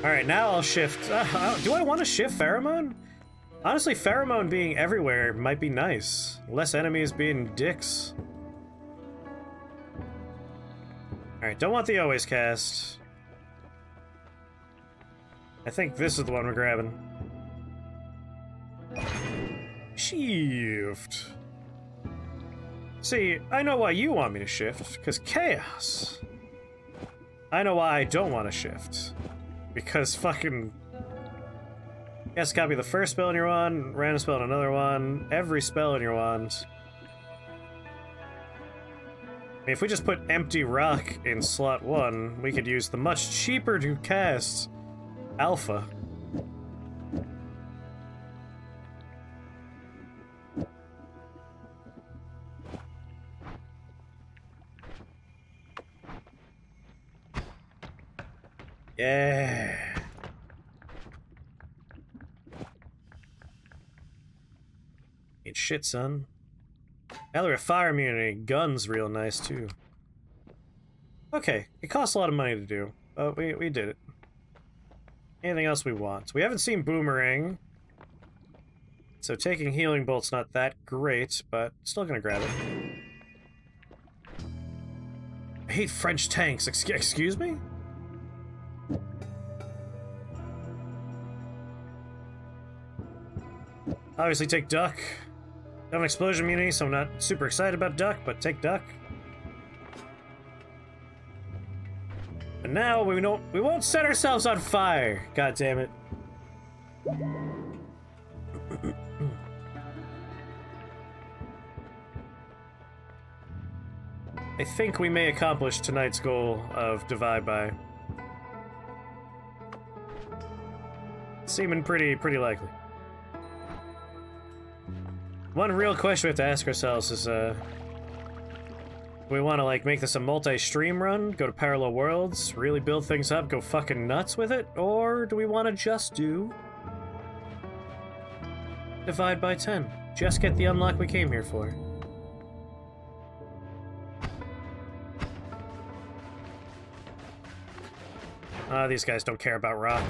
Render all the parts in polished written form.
Alright, now I'll shift. Do I want to shift pheromone? Honestly, pheromone being everywhere might be nice. Less enemies being dicks. Alright, don't want the always cast. I think this is the one we're grabbing. Shift. See, I know why you want me to shift, because chaos. I know why I don't want to shift. Because fucking... Yes, copy the first spell in your wand, random spell in another one, every spell in your wand. I mean, if we just put empty rock in slot 1, we could use the much cheaper to cast Alpha. Yeah. Ain't shit, son. Now they're a fire immunity. Gun's real nice, too. Okay, it costs a lot of money to do, but we did it. Anything else we want? We haven't seen Boomerang, so taking Healing Bolt's not that great, but still gonna grab it. I hate French tanks. Excuse me? Obviously take Duck. I have an explosion immunity, so I'm not super excited about Duck, but take Duck. And now we won't set ourselves on fire. God damn it. I think we may accomplish tonight's goal of Divide by. Seeming pretty likely. One real question we have to ask ourselves is, do we want to, like, make this a multi-stream run? Go to parallel worlds? Really build things up? Go fucking nuts with it? Or do we want to just do... Divide by 10? Just get the unlock we came here for. These guys don't care about rock.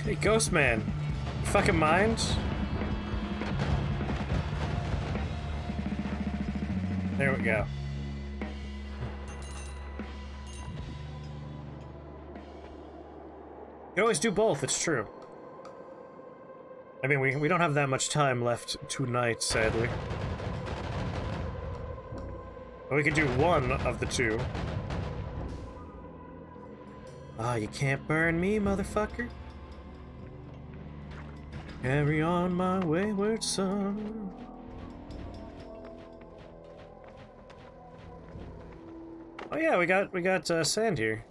Hey, Ghost Man, you fucking mind? There we go. You can always do both, it's true. I mean, we don't have that much time left tonight, sadly. But we could do one of the two. Ah, you can't burn me, motherfucker. Carry on my wayward son. Oh yeah, we got sand here.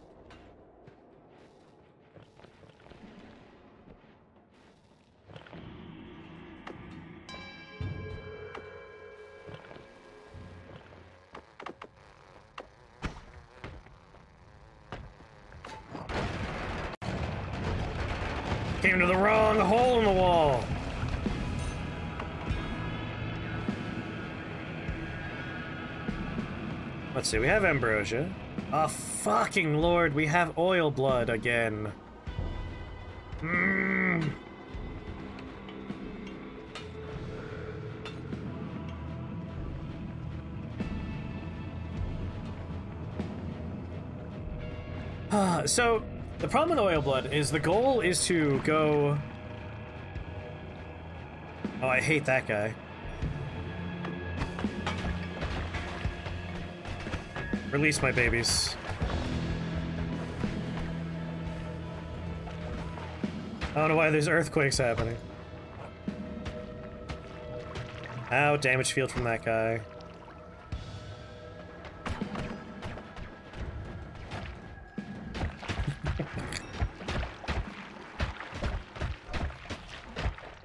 Came to the wrong hole in the wall. Let's see, we have ambrosia. Oh, fucking lord, we have oil blood again. So, the problem with oil blood is the goal is to go... Oh, I hate that guy. Release my babies. I don't know why there's earthquakes happening. Ow, damage field from that guy.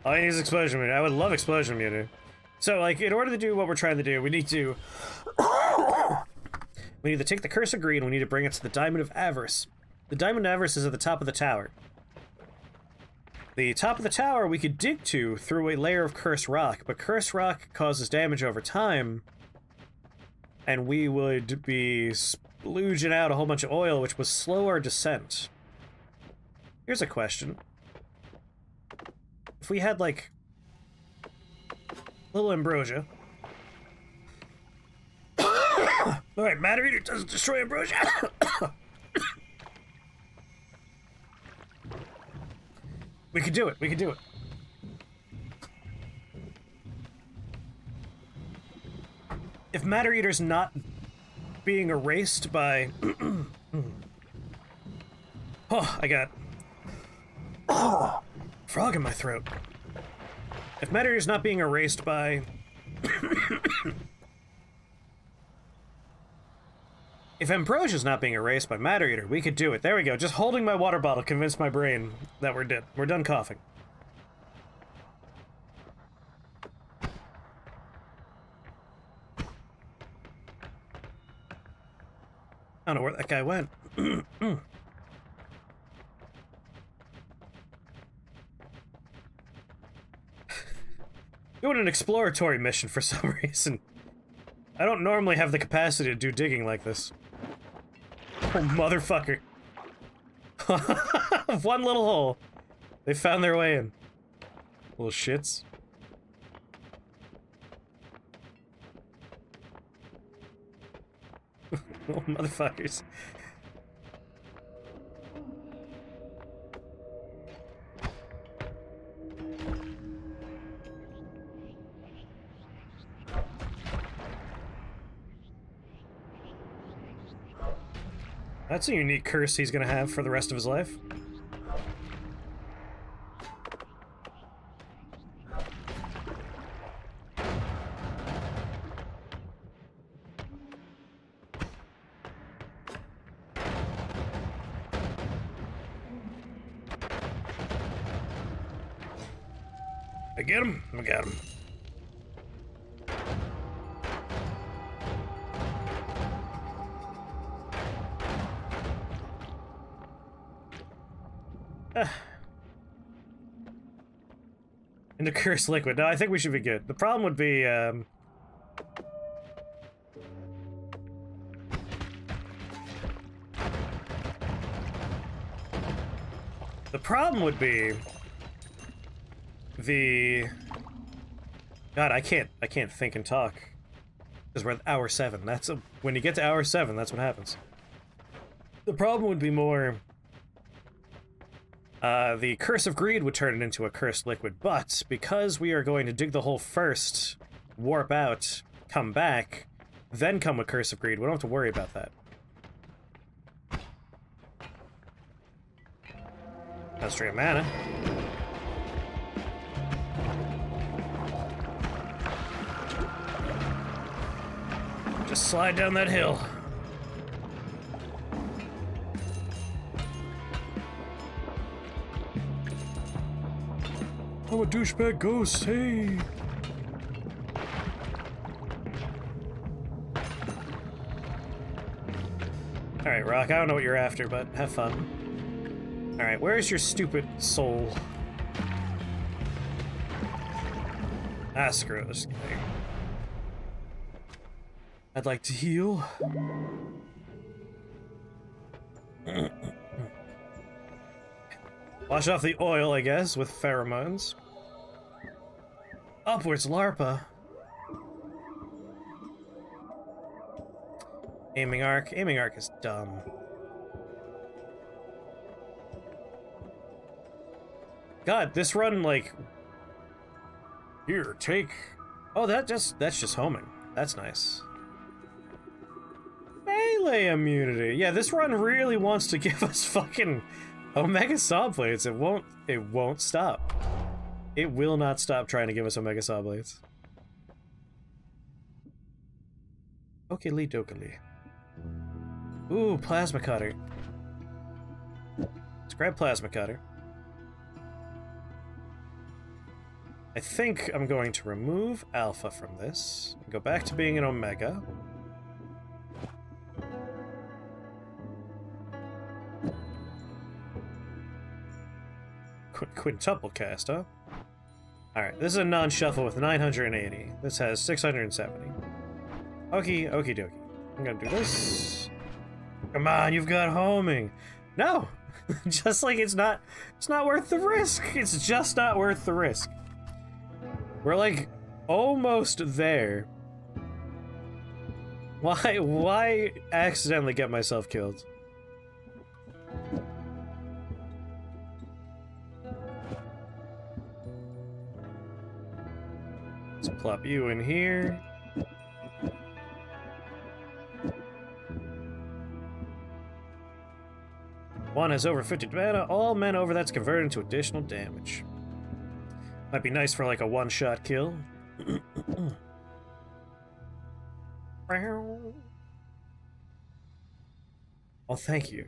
All I need is explosion immunity. I would love explosion immunity. So, like, in order to do what we're trying to do, we need to... we need to take the Curse of Greed and we need to bring it to the Diamond of Avarice. The Diamond of Avarice is at the top of the tower. The top of the tower we could dig to through a layer of Cursed Rock, but Cursed Rock causes damage over time, and we would be splooging out a whole bunch of oil, which would slow our descent. Here's a question. If we had, like, a little ambrosia... Alright, Matter Eater doesn't destroy ambrosia! We could do it, we could do it. If Matter Eater's not being erased by... oh, I got... frog in my throat. If Matter Eater's not being erased by... if Ambrosia's not being erased by Matter Eater, we could do it. There we go. Just holding my water bottle convinced my brain that we're dead. We're done coughing. I don't know where that guy went. Doing an exploratory mission for some reason. I don't normally have the capacity to do digging like this. Oh, motherfucker. One little hole. They found their way in. Little shits. Oh, motherfuckers. That's a unique curse he's gonna have for the rest of his life. I get him? I got him. Into cursed liquid. No, I think we should be good. The problem would be, the problem would be the... God, I can't think and talk. Because we're at hour 7. That's a... When you get to hour 7, that's what happens. The problem would be more... the Curse of Greed would turn it into a cursed liquid, but because we are going to dig the hole first, warp out, come back, then come with Curse of Greed, we don't have to worry about that. Concentrate mana. Just slide down that hill. I'm a douchebag ghost, hey! Alright, Rock, I don't know what you're after, but have fun. Alright, where's your stupid soul? Ah, screw it, let's get there. I'd like to heal. Wash off the oil, I guess, with pheromones. Upwards, Larpa. Aiming arc. Aiming arc is dumb. God, this run, like... Here, take... Oh, that's just homing. That's nice. Melee immunity. Yeah, this run really wants to give us fucking Omega Saw Blades. It won't stop. It will not stop trying to give us Omega Saw Blades. Okily dokily. Ooh, Plasma Cutter. Let's grab Plasma Cutter. I think I'm going to remove Alpha from this and go back to being an Omega. Quintuple cast, huh? Alright, this is a non-shuffle with 980. This has 670. Okie dokie. I'm gonna do this. Come on, you've got homing. No! Just like it's not worth the risk. It's just not worth the risk. We're like almost there. Why accidentally get myself killed? Let's plop you in here. One has over 50 mana. All men over that's converted into additional damage. Might be nice for like a one-shot kill. Oh, thank you.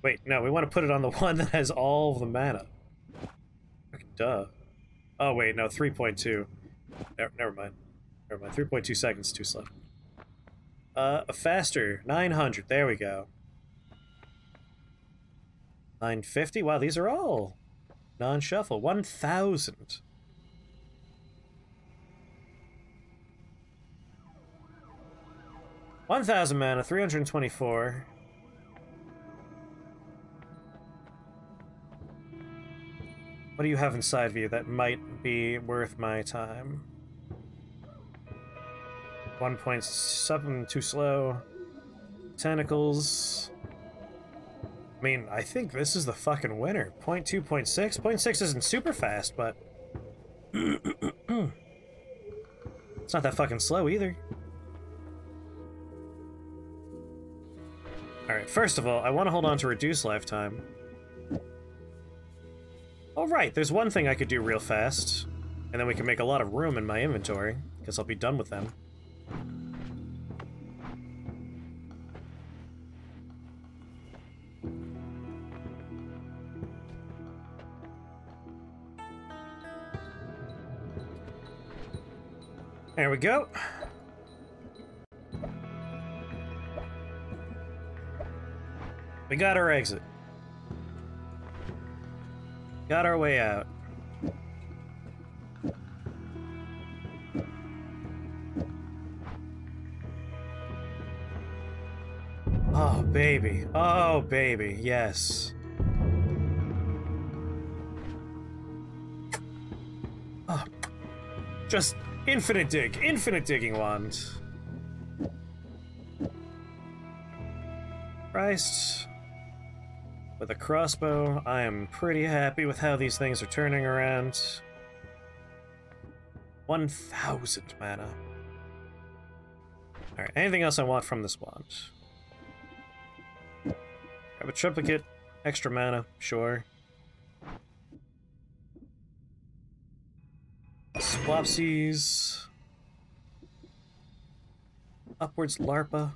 Wait, no, we want to put it on the one that has all of the mana. Duh. Oh, wait, no, 3.2. Never mind. 3.2 seconds too slow. Faster. 900. There we go. 950. Wow, these are all non-shuffle. 1,000. $1,000 mana, 324. What do you have inside of you that might be worth my time? 1.7, too slow. Tentacles. I mean, I think this is the fucking winner. 0.2, 0.6. 0.6 isn't super fast, but... it's not that fucking slow either. Alright, first of all, I want to hold on to reduced lifetime. Oh, right, there's one thing I could do real fast, and then we can make a lot of room in my inventory, because I'll be done with them. There we go. We got our exit. Got our way out. Oh, baby. Oh, baby. Yes. Oh. Just infinite dig. Infinite digging wand. Christ. With a crossbow, I am pretty happy with how these things are turning around. 1,000 mana. Alright, anything else I want from this wand? Grab a triplicate, extra mana, sure. Swapsies. Upwards Larpa.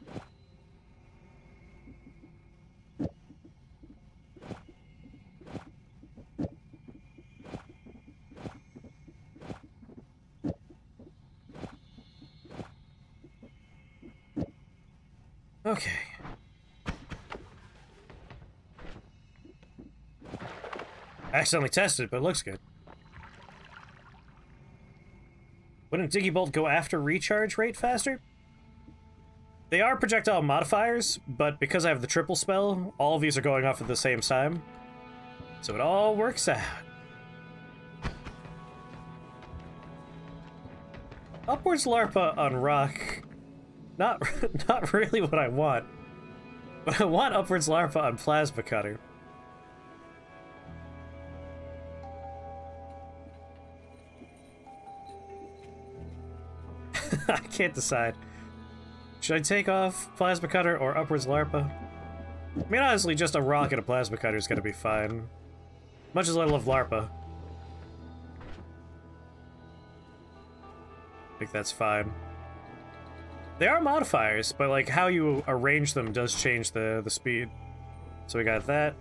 Okay. Accidentally tested, but it looks good. Wouldn't Diggy Bolt go after recharge rate faster? They are projectile modifiers, but because I have the triple spell, all of these are going off at the same time. So it all works out. Upwards Larpa on rock. Not really what I want. But I want Upwards Larpa on Plasma Cutter. I can't decide. Should I take off Plasma Cutter or Upwards Larpa? I mean, honestly, just a rock and a Plasma Cutter is gonna be fine. Much as I love Larpa. I think that's fine. They are modifiers, but like how you arrange them does change the speed. So we got that.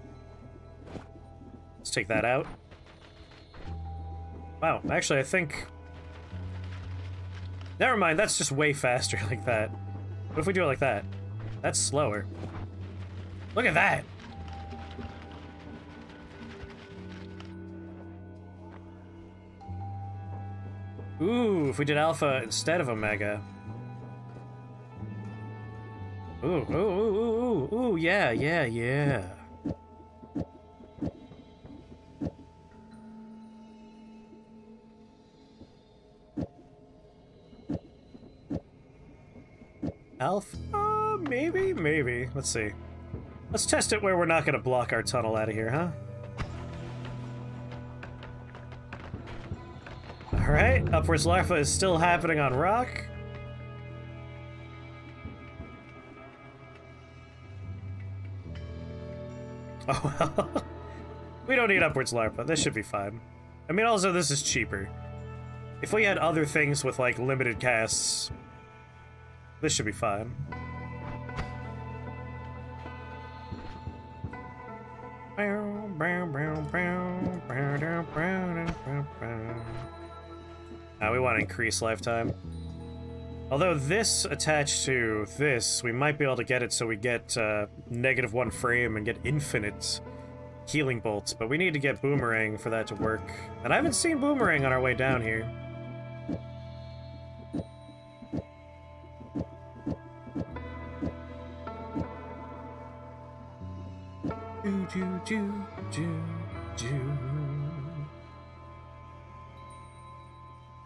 Let's take that out. Wow, actually, I think... Never mind, that's just way faster like that. What if we do it like that? That's slower. Look at that! Ooh, if we did alpha instead of omega. Ooh, ooh, ooh, ooh, ooh, ooh, yeah, yeah, yeah. Alpha? Maybe? Maybe. Let's see. Let's test it where we're not gonna block our tunnel out of here, huh? Alright, upwards larva is still happening on rock. Oh well. We don't need upwards larva. This should be fine. I mean, also, this is cheaper. If we had other things with, like, limited casts, this should be fine. We want to increase lifetime. Although this attached to this, we might be able to get it so we get -1 frame and get infinite healing bolts, but we need to get Boomerang for that to work. And I haven't seen Boomerang on our way down here.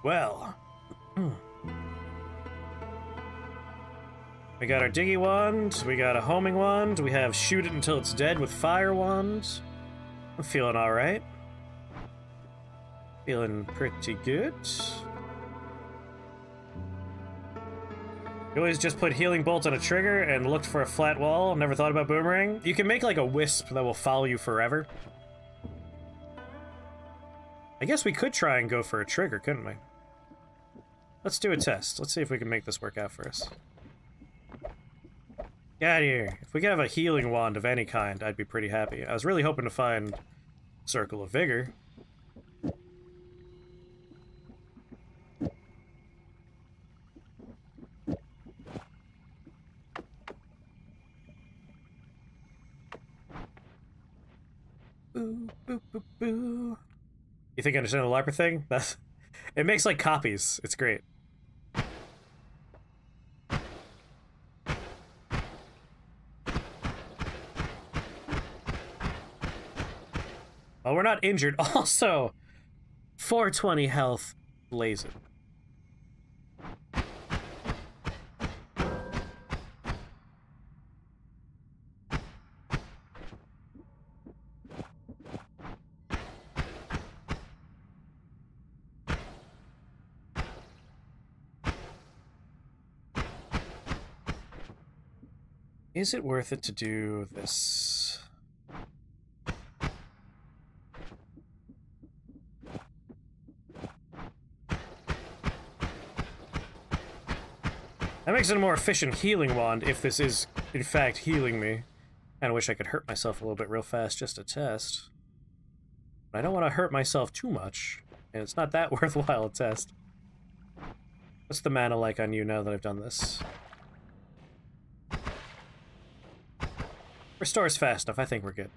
Well. We got our Diggy Wand, we got a Homing Wand, we have Shoot It Until It's Dead with Fire Wand. I'm feeling alright. Feeling pretty good. You always just put Healing Bolt on a trigger and looked for a flat wall. Never thought about Boomerang. You can make like a wisp that will follow you forever. I guess we could try and go for a trigger, couldn't we? Let's do a test. Let's see if we can make this work out for us. Get out of here. If we could have a healing wand of any kind, I'd be pretty happy. I was really hoping to find Circle of Vigor. Boo, boo, boo, boo. You think I understand the LARPer thing? That's... It makes, like, copies. It's great. Oh, we're not injured. Also, 420 health. Blaze it. Is it worth it to do this? That makes it a more efficient healing wand if this is, in fact, healing me. Kinda wish I could hurt myself a little bit real fast just to test. But I don't want to hurt myself too much, and it's not that worthwhile a test. What's the mana like on you now that I've done this? Restores fast enough. I think we're good.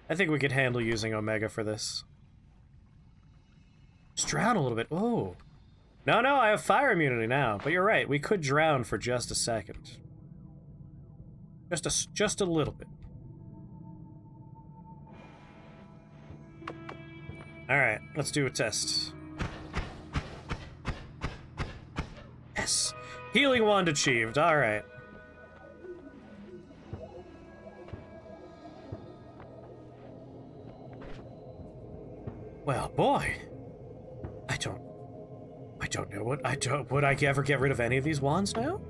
I think we could handle using Omega for this. Just drown a little bit. Oh. No, no, I have fire immunity now. But you're right. We could drown for just a second. Just a little bit. Alright, let's do a test. Yes! Healing wand achieved. Alright. Well, boy, I don't know what, would I ever get rid of any of these wands now?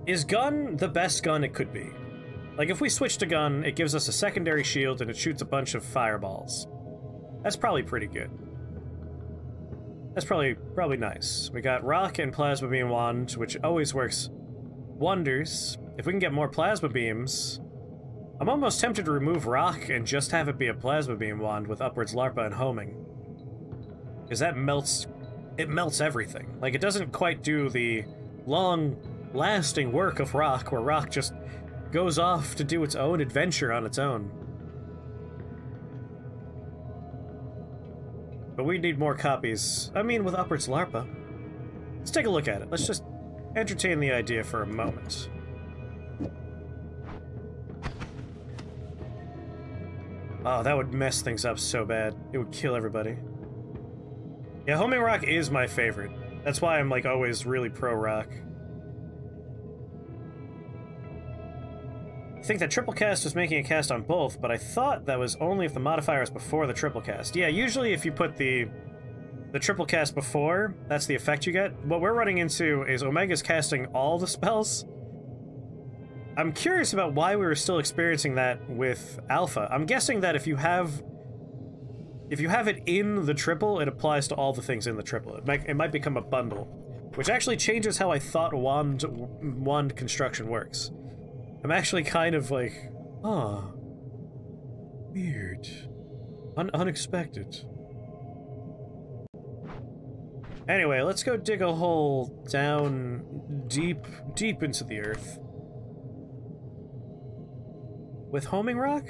Is gun the best gun it could be? Like, if we switch to gun, it gives us a secondary shield and it shoots a bunch of fireballs. That's probably pretty good. That's probably nice. We got rock and plasma beam wand, which always works wonders. If we can get more plasma beams... I'm almost tempted to remove rock and just have it be a plasma beam wand with upwards larpa and homing. Because that melts... It melts everything. Like, it doesn't quite do the long-lasting work of rock, where rock just goes off to do its own adventure on its own. But we need more copies. I mean, with Upwards LARPA. Let's take a look at it. Let's just entertain the idea for a moment. Oh, that would mess things up so bad. It would kill everybody. Yeah, homing rock is my favorite. That's why I'm, like, always really pro-rock. I think that triple cast was making a cast on both, but I thought that was only if the modifier was before the triple cast. Yeah, usually if you put the triple cast before, that's the effect you get. What we're running into is Omega's casting all the spells. I'm curious about why we were still experiencing that with Alpha. I'm guessing that if you have it in the triple, it applies to all the things in the triple. It might become a bundle, which actually changes how I thought wand construction works. I'm actually kind of like, oh, weird, unexpected. Anyway, let's go dig a hole down deep into the earth. With homing rock?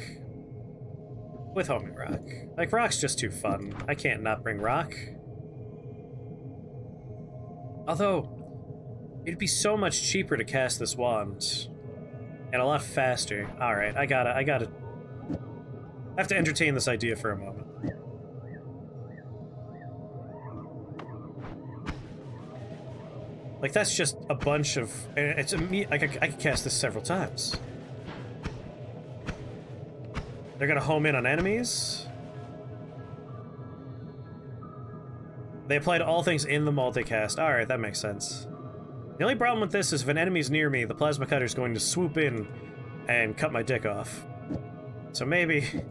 With homing rock. Like, rock's just too fun. I can't not bring rock. Although, it'd be so much cheaper to cast this wand. And a lot faster. Alright, I have to entertain this idea for a moment. Like, that's just a bunch of... I could cast this several times. They're gonna home in on enemies. They apply to all things in the multicast. Alright, that makes sense. The only problem with this is if an enemy's near me, the plasma cutter is going to swoop in and cut my dick off. So maybe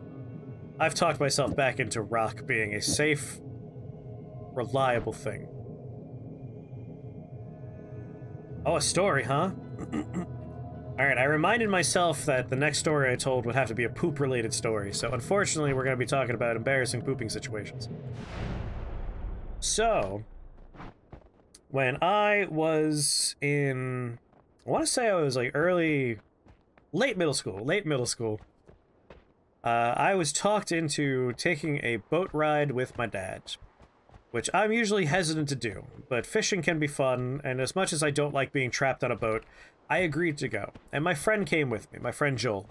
I've talked myself back into rock being a safe, reliable thing. Oh, a story, huh? Alright, I reminded myself that the next story I told would have to be a poop-related story, so unfortunately we're going to be talking about embarrassing pooping situations. So, when I was in... I want to say I was like late middle school. I was talked into taking a boat ride with my dad, which I'm usually hesitant to do, but fishing can be fun, and as much as I don't like being trapped on a boat, I agreed to go, and my friend came with me, my friend Joel.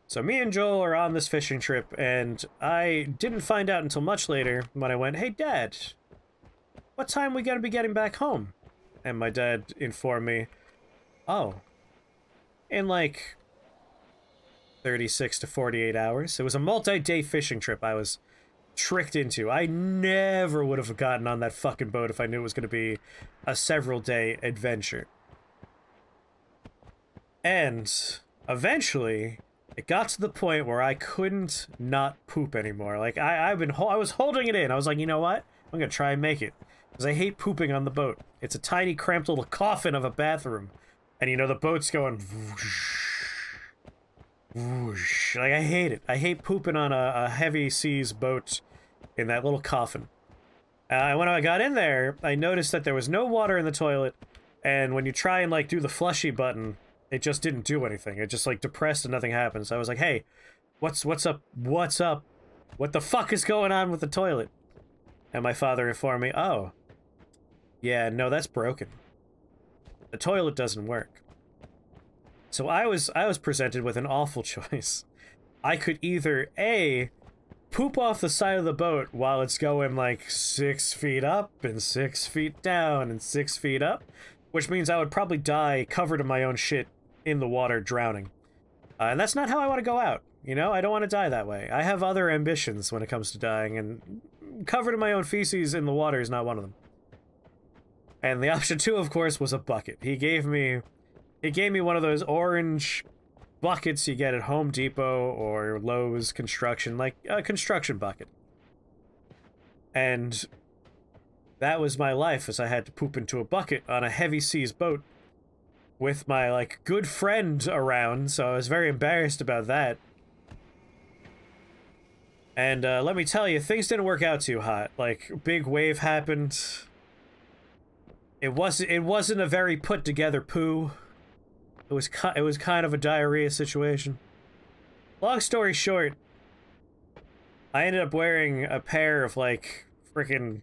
So me and Joel are on this fishing trip, and I didn't find out until much later when I went, "Hey Dad, what time we gonna be getting back home?" And my dad informed me, "Oh, in like 36 to 48 hours. It was a multi-day fishing trip I was tricked into. I never would have gotten on that fucking boat if I knew it was going to be a several-day adventure. And eventually, it got to the point where I couldn't not poop anymore. Like, I was holding it in. I was like, you know what? I'm going to try and make it. Because I hate pooping on the boat. It's a tiny, cramped little coffin of a bathroom. And, you know, the boat's going... whoosh, whoosh. Like, I hate it. I hate pooping on a heavy seas boat in that little coffin. When I got in there, I noticed that there was no water in the toilet. And when you try and, like, do the flushy button, it just didn't do anything. It just, like, depressed and nothing happened. So I was like, hey, what's up? What's up? What the fuck is going on with the toilet? And my father informed me, oh, yeah, no, that's broken. The toilet doesn't work. So I was presented with an awful choice. I could either A, poop off the side of the boat while it's going like 6 feet up and 6 feet down and 6 feet up, which means I would probably die covered in my own shit in the water drowning. And that's not how I want to go out. You know, I don't want to die that way. I have other ambitions when it comes to dying, and covered in my own feces in the water is not one of them. And the option 2, of course, was a bucket. He gave me one of those orange buckets you get at Home Depot or Lowe's construction, like a construction bucket. And that was my life, as I had to poop into a bucket on a heavy seas boat with my, like, good friend around, so I was very embarrassed about that. And let me tell you, things didn't work out too hot. Like, big wave happened. It wasn't a very put together poo. It was kind of a diarrhea situation. Long story short, I ended up wearing a pair of like freaking,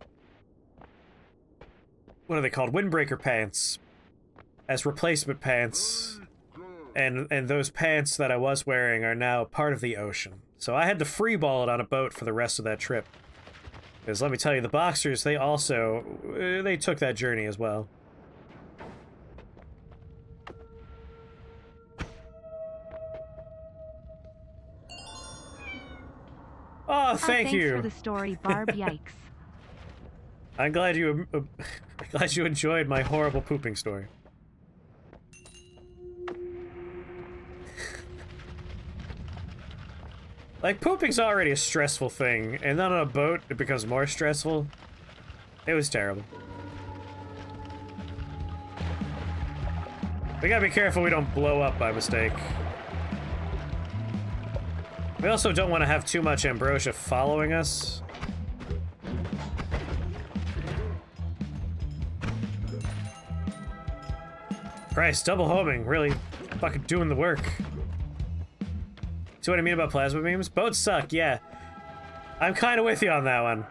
what are they called? Windbreaker pants as replacement pants. And those pants that I was wearing are now part of the ocean. So I had to freeball it on a boat for the rest of that trip. Because let me tell you, the boxers, they took that journey as well. Oh, thank you. Thanks for the story, Barb. Yikes. I'm glad you enjoyed my horrible pooping story. Like, pooping's already a stressful thing, and then on a boat, it becomes more stressful. It was terrible. We gotta be careful we don't blow up by mistake. We also don't want to have too much ambrosia following us. Christ, double homing, really fucking doing the work. See what I mean about plasma beams? Boats suck, yeah. I'm kind of with you on that one.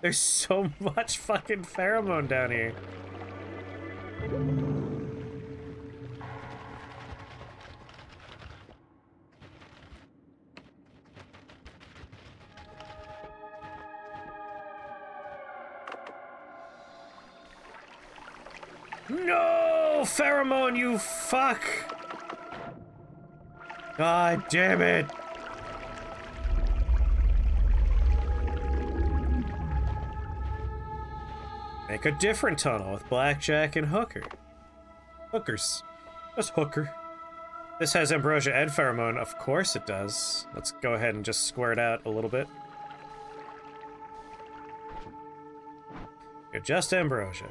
There's so much fucking pheromone down here. No! Pheromone, you fuck! God damn it! Make a different tunnel with Blackjack and Hooker. Hookers. Just Hooker. This has ambrosia and pheromone. Of course it does. Let's go ahead and just square it out a little bit. You're just ambrosia.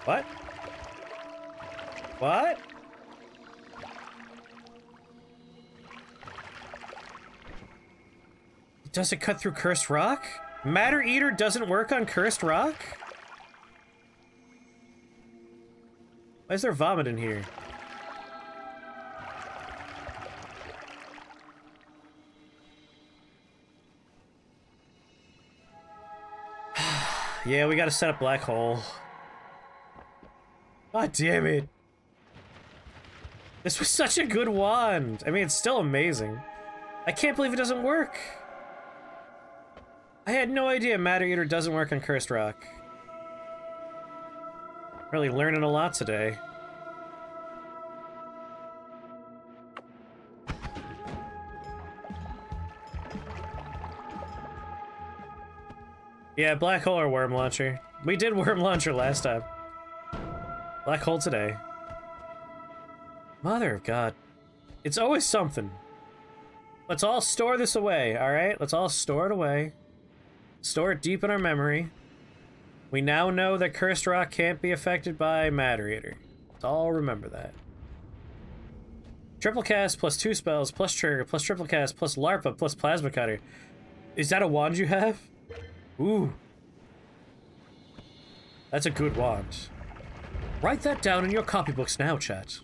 What? What? Does it cut through cursed rock? Matter Eater doesn't work on cursed rock? Why is there vomit in here? Yeah, we gotta set up black hole. God damn it. This was such a good wand. I mean, it's still amazing. I can't believe it doesn't work. I had no idea Matter Eater doesn't work on Cursed Rock. Really learning a lot today. Yeah, black hole or worm launcher. We did worm launcher last time. Black hole today. Mother of God. It's always something. Let's all store this away, alright? Let's all store it away. Store it deep in our memory. We now know that Cursed Rock can't be affected by Matter Eater. Let's all remember that. Triple cast plus 2 spells plus trigger plus triple cast plus LARPA plus plasma cutter. Is that a wand you have? Ooh. That's a good wand. Write that down in your copybooks now, chat.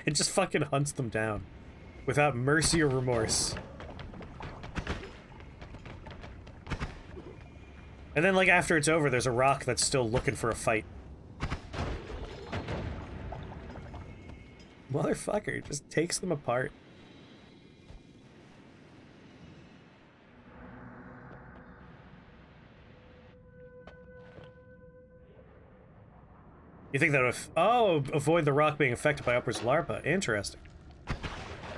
It just fucking hunts them down. Without mercy or remorse. And then, like, after it's over, there's a rock that's still looking for a fight. Motherfucker, just takes them apart. You think that would... Oh, avoid the rock being affected by Upper's LARPA. Interesting.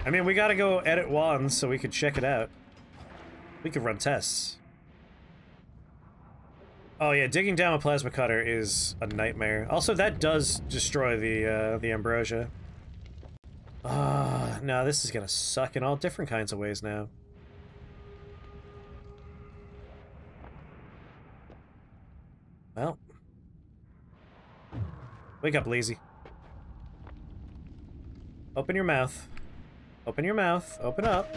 I mean, we gotta go edit wands so we could check it out. We could run tests. Oh yeah, digging down a plasma cutter is a nightmare. Also, that does destroy the ambrosia. No, this is gonna suck in all different kinds of ways now. Well. Wake up, lazy. Open your mouth. Open your mouth. Open up.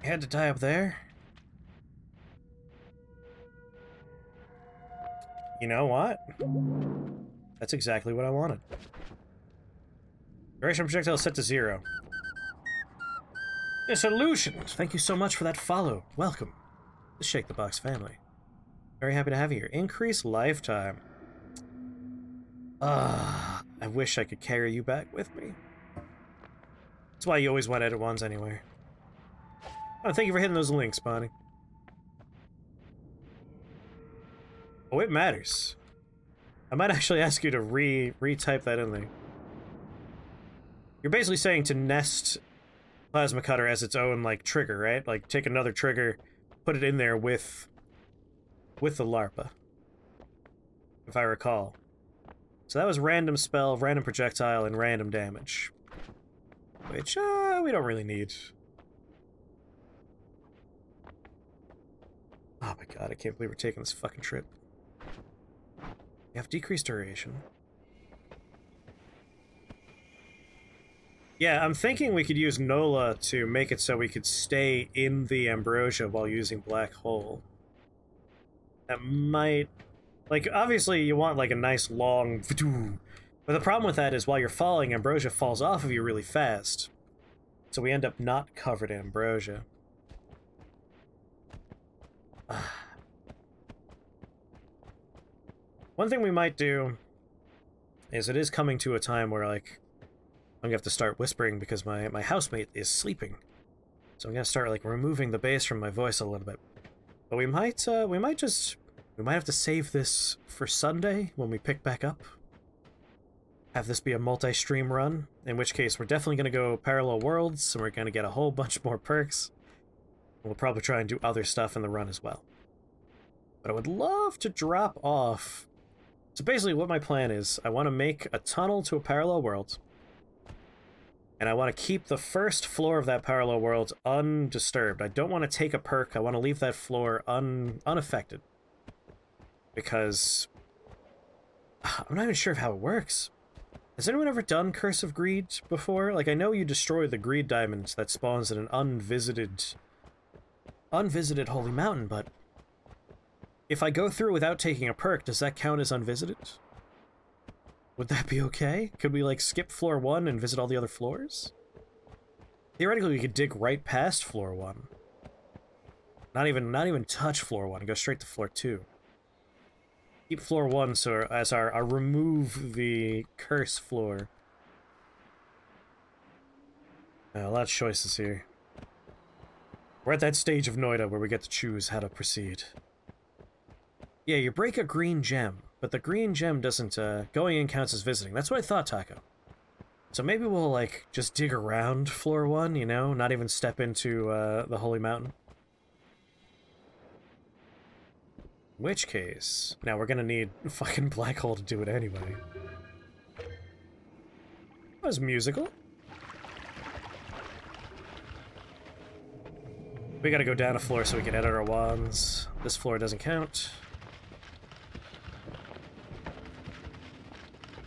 You had to die up there? You know what? That's exactly what I wanted. Duration projectile set to 0. A solution! Thank you so much for that follow. Welcome. The Shake the Box family. Very happy to have you here. Increase lifetime. I wish I could carry you back with me. That's why you always want edit ones anyway. Oh, thank you for hitting those links, Bonnie. Oh, it matters. I might actually ask you to retype that in there. You're basically saying to nest Plasma Cutter as its own, like, trigger, right? Like, take another trigger, put it in there with the LARPA. If I recall. So that was random spell, random projectile, and random damage. Which, we don't really need. Oh my god, I can't believe we're taking this fucking trip. You have decreased duration. Yeah, I'm thinking we could use Nola to make it so we could stay in the Ambrosia while using Black Hole. That might... Like, obviously you want, like, a nice long... But the problem with that is while you're falling, Ambrosia falls off of you really fast. So we end up not covered in Ambrosia. One thing we might do is it is coming to a time where, like, I'm gonna have to start whispering because my housemate is sleeping. So I'm gonna start, like, removing the bass from my voice a little bit. But we might have to save this for Sunday when we pick back up. Have this be a multi-stream run, in which case we're definitely gonna go Parallel Worlds, and we're gonna get a whole bunch more perks. We'll probably try and do other stuff in the run as well. But I would love to drop off... So basically what my plan is, I want to make a tunnel to a parallel world. And I want to keep the first floor of that parallel world undisturbed. I don't want to take a perk, I want to leave that floor unaffected. Because... I'm not even sure of how it works. Has anyone ever done Curse of Greed before? Like, I know you destroy the Greed Diamonds that spawns in an unvisited Holy Mountain, but if I go through without taking a perk, does that count as unvisited? Would that be okay? Could we, like, skip floor 1 and visit all the other floors? Theoretically, we could dig right past floor 1. Not even touch floor 1 and go straight to floor 2. Keep floor 1 so as our remove the curse floor. A lot of choices here. We're at that stage of Noita where we get to choose how to proceed. Yeah, you break a green gem, but the green gem doesn't, going in counts as visiting. That's what I thought, Taco. So maybe we'll, like, just dig around floor 1, you know? Not even step into, the Holy Mountain. In which case... Now, we're gonna need a fucking Black Hole to do it anyway. That was musical. We gotta go down a floor so we can edit our wands. This floor doesn't count.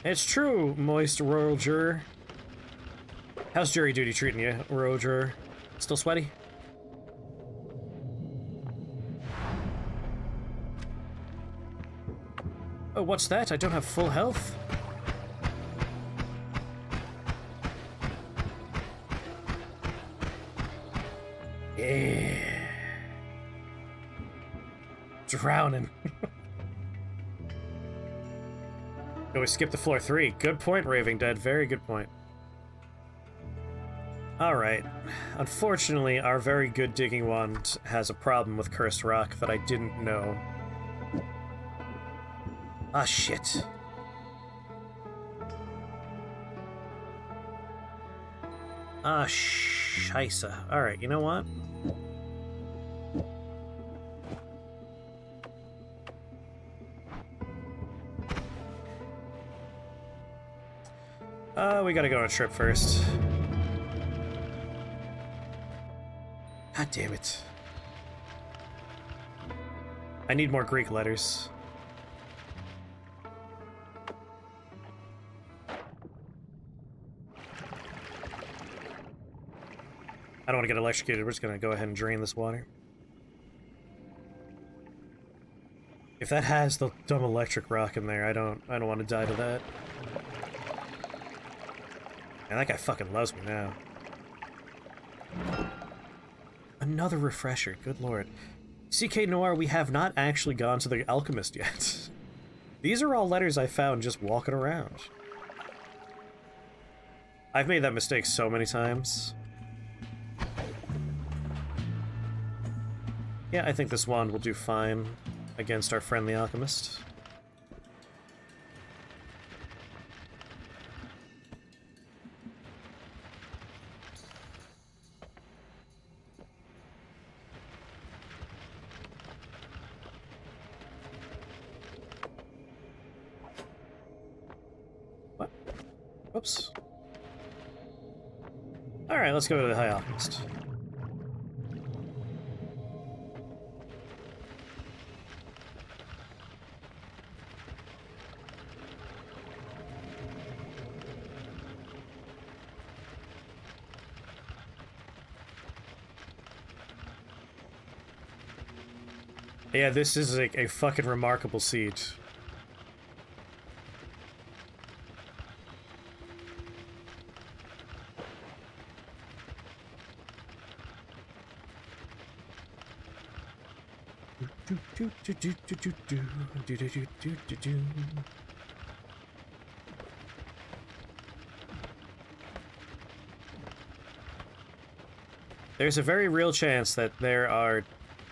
It's true, moist Royal Juror. How's jury duty treating you, Royal Juror? Still sweaty? Oh, what's that? I don't have full health. Yeah. Drowning. Oh, we skipped to floor 3. Good point, Raving Dead. Very good point. Alright. Unfortunately, our very good digging wand has a problem with cursed rock that I didn't know. Ah, shit. Ah, scheisse. Alright, you know what? We gotta go on a trip first. God damn it. I need more Greek letters. I don't want to get electrocuted. We're just gonna go ahead and drain this water. If that has the dumb electric rock in there, I don't want to die to that. Man, that guy fucking loves me now. Another refresher, good lord. CK Noir, we have not actually gone to the alchemist yet. These are all letters I found just walking around. I've made that mistake so many times. Yeah, I think this wand will do fine against our friendly alchemist. What? Whoops. Alright, let's go to the High Alchemist. Yeah, this is like a fucking remarkable seed. There's a very real chance that there are,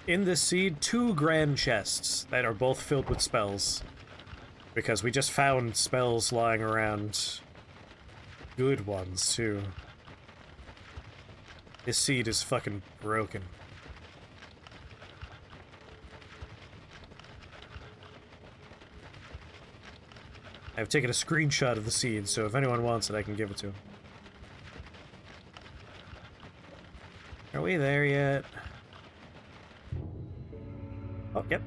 in this seed, 2 grand chests that are both filled with spells. Because we just found spells lying around. Good ones, too. This seed is fucking broken. I've taken a screenshot of the seed, so if anyone wants it, I can give it to them. Are we there yet? Oh, yep.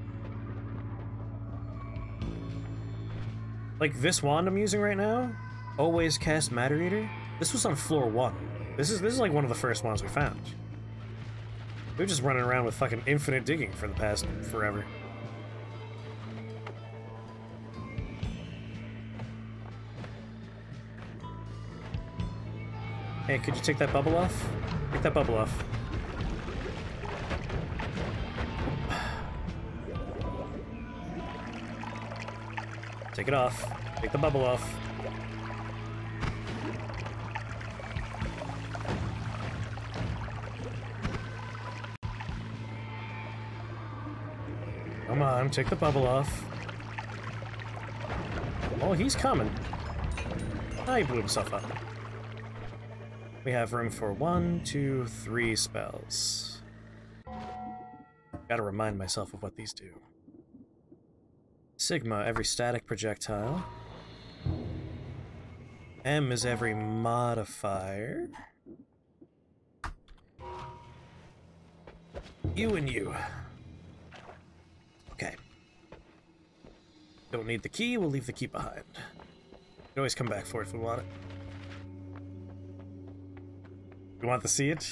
Like, this wand I'm using right now, always cast Matter Eater. This was on floor 1. This is like one of the first ones we found. We're just running around with fucking infinite digging for the past forever. Hey, could you take that bubble off? Take that bubble off. Take it off. Take the bubble off. Come on, take the bubble off. Oh, he's coming. Oh, he blew himself up. We have room for 1, 2, 3 spells. Gotta remind myself of what these do. Sigma, every static projectile. M is every modifier. U and U. Okay. Don't need the key, we'll leave the key behind. You can always come back for it if we want it. You want to see it?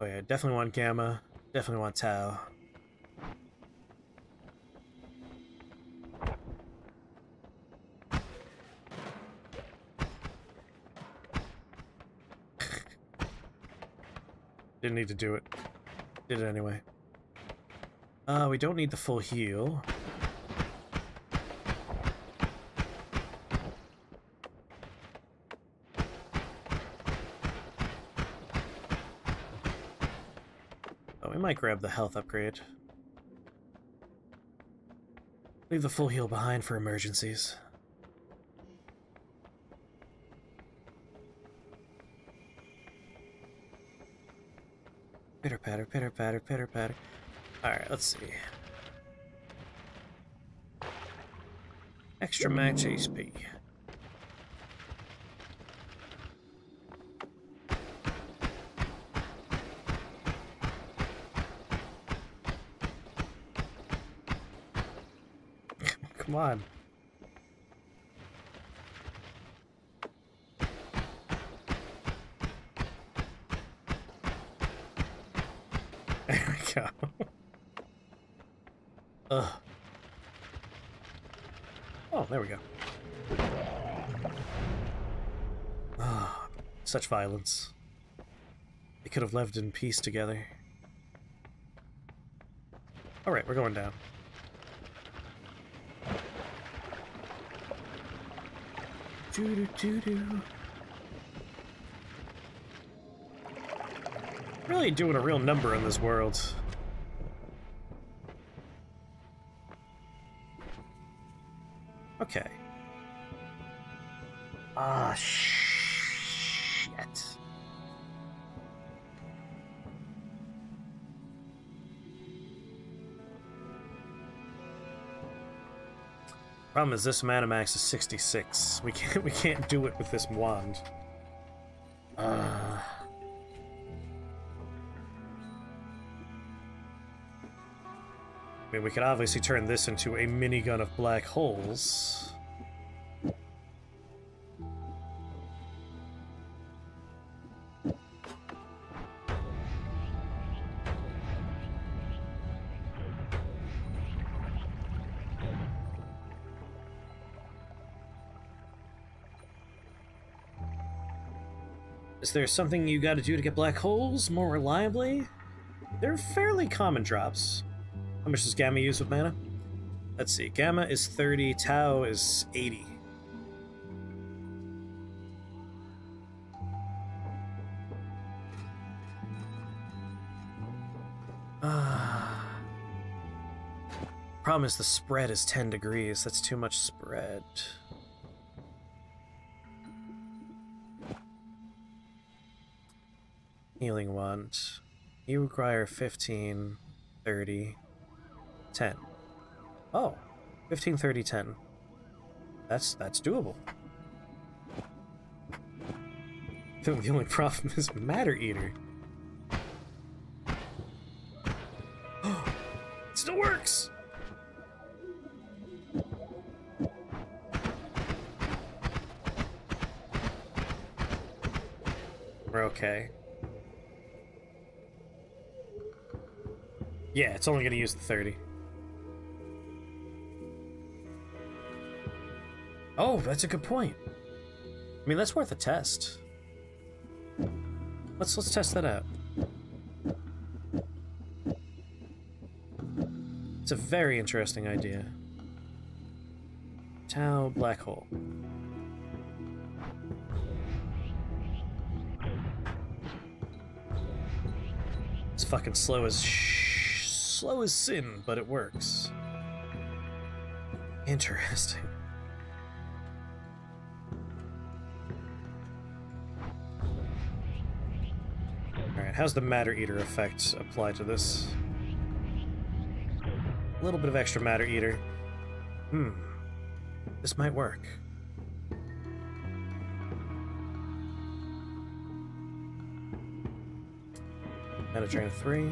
Oh yeah, definitely want Gamma. Definitely want Tau. Didn't need to do it. Did it anyway. We don't need the full heal. But we might grab the health upgrade. Leave the full heal behind for emergencies. Pitter patter, pitter patter, pitter patter. Alright, let's see. Extra max HP. Come on. There we go. Ugh. Oh, there we go. Ah, such violence. They could have lived in peace together. Alright, we're going down. Doo-doo-doo-doo. Really doing a real number in this world. Okay. Ah, shit. Problem is this mana max is 66. We can't do it with this wand. I mean, we could obviously turn this into a minigun of black holes. Is there something you gotta do to get black holes more reliably? They're fairly common drops. How much does Gamma use with mana? Let's see. Gamma is 30, Tau is 80. Problem is the spread is 10 degrees. That's too much spread. Healing wand. You require 15, 30... 10. Oh, 15, 30, 10. That's doable. The only problem is Matter Eater. It still works! We're okay. Yeah, it's only going to use the 30. Oh, that's a good point. I mean, that's worth a test. Let's test that out. It's a very interesting idea. Tau black hole. It's fucking slow as sin, but it works. Interesting. Alright, how's the Matter Eater effect apply to this? A little bit of extra Matter Eater. This might work. Mana Drain 3.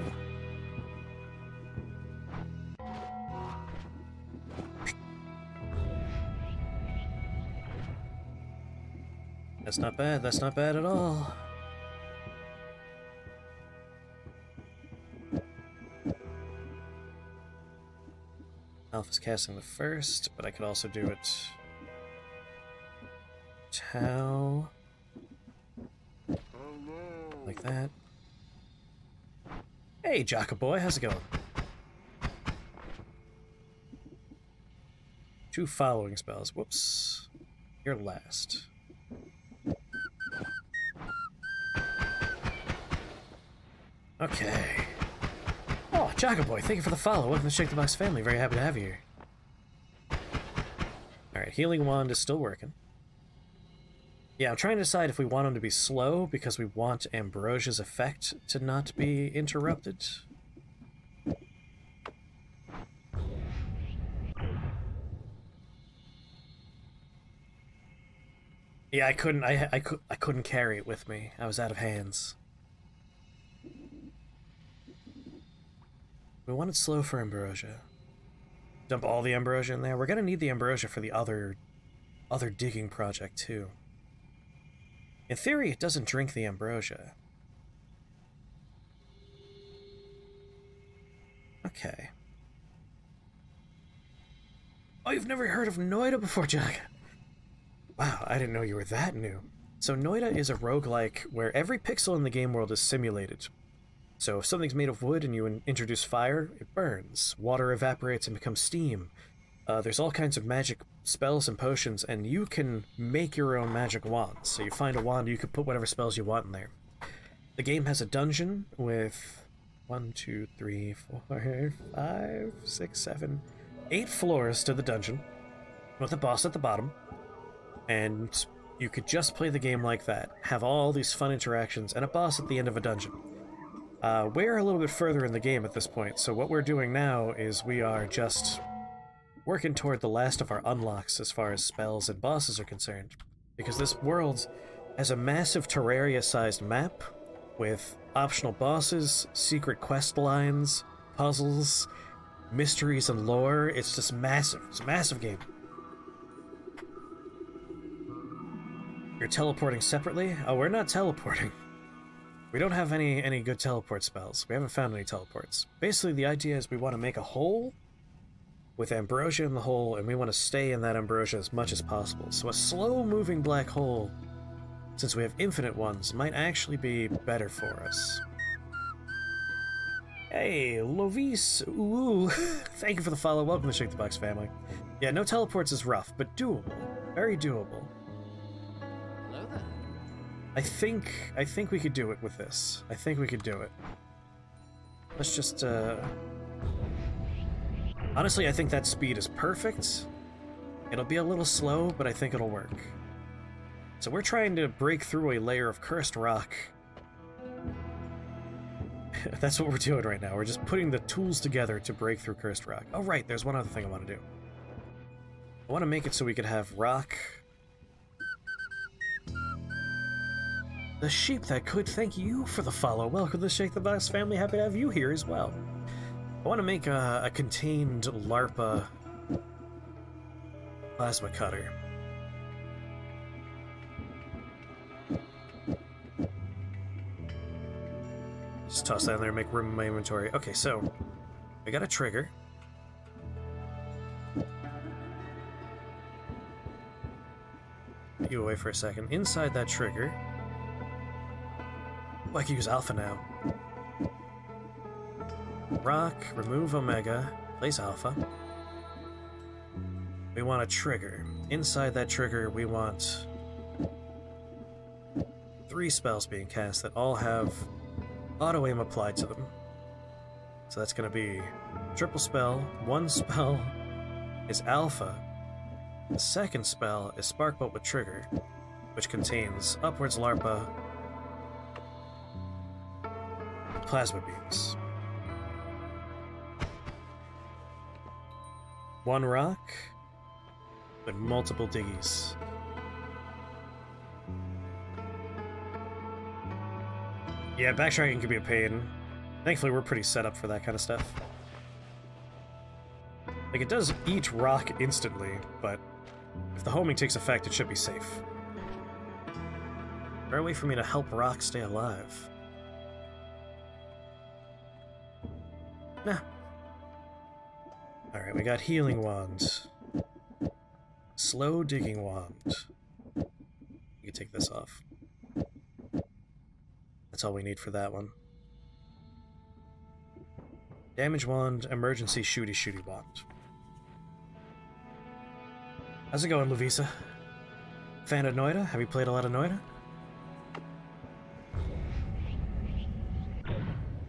That's not bad, that's not bad at all. Alpha's casting the first, but I could also do it. Tau. Like that. Hey, Jocka boy, how's it going? 2 following spells. Whoops. You're last. Okay. Jaga Boy, thank you for the follow. Welcome to Shake the Box family. Very happy to have you here. Alright, Healing Wand is still working. Yeah, I'm trying to decide if we want him to be slow because we want Ambrosia's effect to not be interrupted. Yeah, I couldn't carry it with me. I was out of hands. We want it slow for Ambrosia. Dump all the Ambrosia in there. We're gonna need the Ambrosia for the other digging project too. In theory, it doesn't drink the Ambrosia. Okay. Oh, you've never heard of Noita before, Jaga? Wow, I didn't know you were that new. So Noita is a roguelike where every pixel in the game world is simulated. So if something's made of wood and you introduce fire, it burns. Water evaporates and becomes steam. There's all kinds of magic spells and potions, and you can make your own magic wands. So you find a wand, you can put whatever spells you want in there. The game has a dungeon with 1, 2, 3, 4, 5, 6, 7, 8 floors to the dungeon, with a boss at the bottom. And you could just play the game like that, have all these fun interactions, and a boss at the end of a dungeon. We're a little bit further in the game at this point, so what we're doing now is we are just working toward the last of our unlocks as far as spells and bosses are concerned. Because this world has a massive Terraria-sized map with optional bosses, secret quest lines, puzzles, mysteries, and lore. It's just massive. It's a massive game. You're teleporting separately? Oh, we're not teleporting. We don't have any good teleport spells. We haven't found any teleports. Basically, the idea is we want to make a hole with Ambrosia in the hole, and we want to stay in that Ambrosia as much as possible. So a slow-moving black hole, since we have infinite ones, might actually be better for us. Hey, Lovis, ooh, thank you for the follow. Welcome to Shake the Box family. Yeah, no teleports is rough, but doable. Very doable. Hello there. I think we could do it with this. I think we could do it. Let's just, honestly, I think that speed is perfect. It'll be a little slow, but I think it'll work. So we're trying to break through a layer of cursed rock. That's what we're doing right now. We're just putting the tools together to break through cursed rock. Oh right, there's one other thing I want to do. I want to make it so we could have rock. The sheep that could, thank you for the follow. Welcome to the Shake the Box family. Happy to have you here as well. I want to make a contained LARPA plasma cutter. Just toss that in there and make room in my inventory. Okay, so I got a trigger. Put you away for a second. Inside that trigger, I can use alpha now. Rock, remove omega, place alpha. We want a trigger. Inside that trigger, we want 3 spells being cast that all have auto-aim applied to them. So that's going to be triple spell. 1 spell is alpha. The second spell is Sparkbolt with trigger, which contains upwards LARPA, plasma beams. 1 rock, but multiple diggies. Yeah, backtracking can be a pain. Thankfully, we're pretty set up for that kind of stuff. Like, it does eat rock instantly, but if the homing takes effect, it should be safe. Is there a way for me to help rock stay alive? Nah. Alright, we got Healing Wand. Slow Digging Wand. We can take this off. That's all we need for that one. Damage Wand, Emergency Shooty Wand. How's it going, Lovisa? Fan of Noita? Have you played a lot of Noita?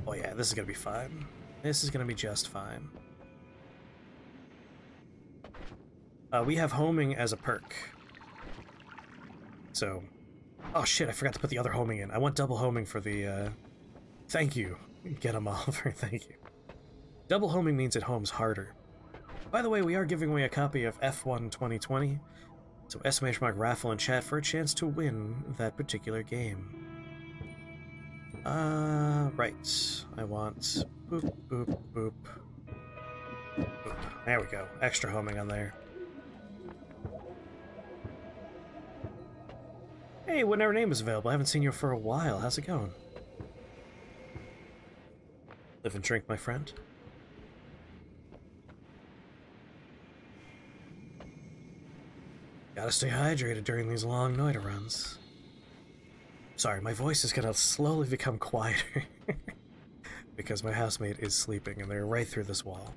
Oh yeah, this is gonna be fine. This is gonna be just fine. We have homing as a perk. So... Oh shit, I forgot to put the other homing in. I want double homing for the, Thank you. Get 'em Oliver, thank you. Double homing means it homes harder. By the way, we are giving away a copy of F1 2020, so !raffle in chat for a chance to win that particular game. Right. I want... Boop, boop, boop. Boop. There we go. Extra homing on there. Hey, whenever name is available. I haven't seen you for a while. How's it going? Live and drink, my friend. Gotta stay hydrated during these long Noita runs. Sorry, my voice is gonna slowly become quieter. Because my housemate is sleeping and they're right through this wall.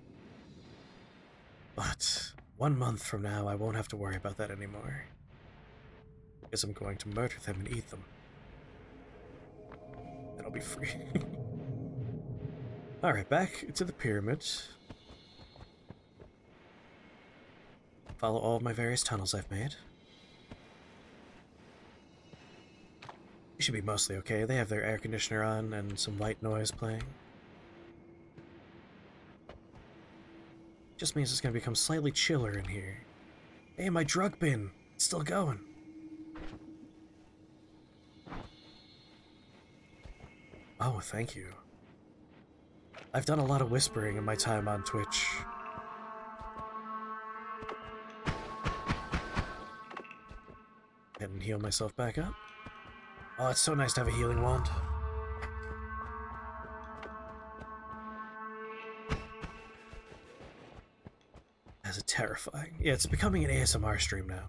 But 1 month from now, I won't have to worry about that anymore. Because I'm going to murder them and eat them. Then I'll be free. Alright, back to the pyramid. Follow all of my various tunnels I've made. You should be mostly okay. They have their air conditioner on and some white noise playing. Just means it's going to become slightly chiller in here. Hey, my drug bin! It's still going. Oh, thank you. I've done a lot of whispering in my time on Twitch. And heal myself back up. Oh, it's so nice to have a healing wand. That's terrifying. Yeah, it's becoming an ASMR stream now.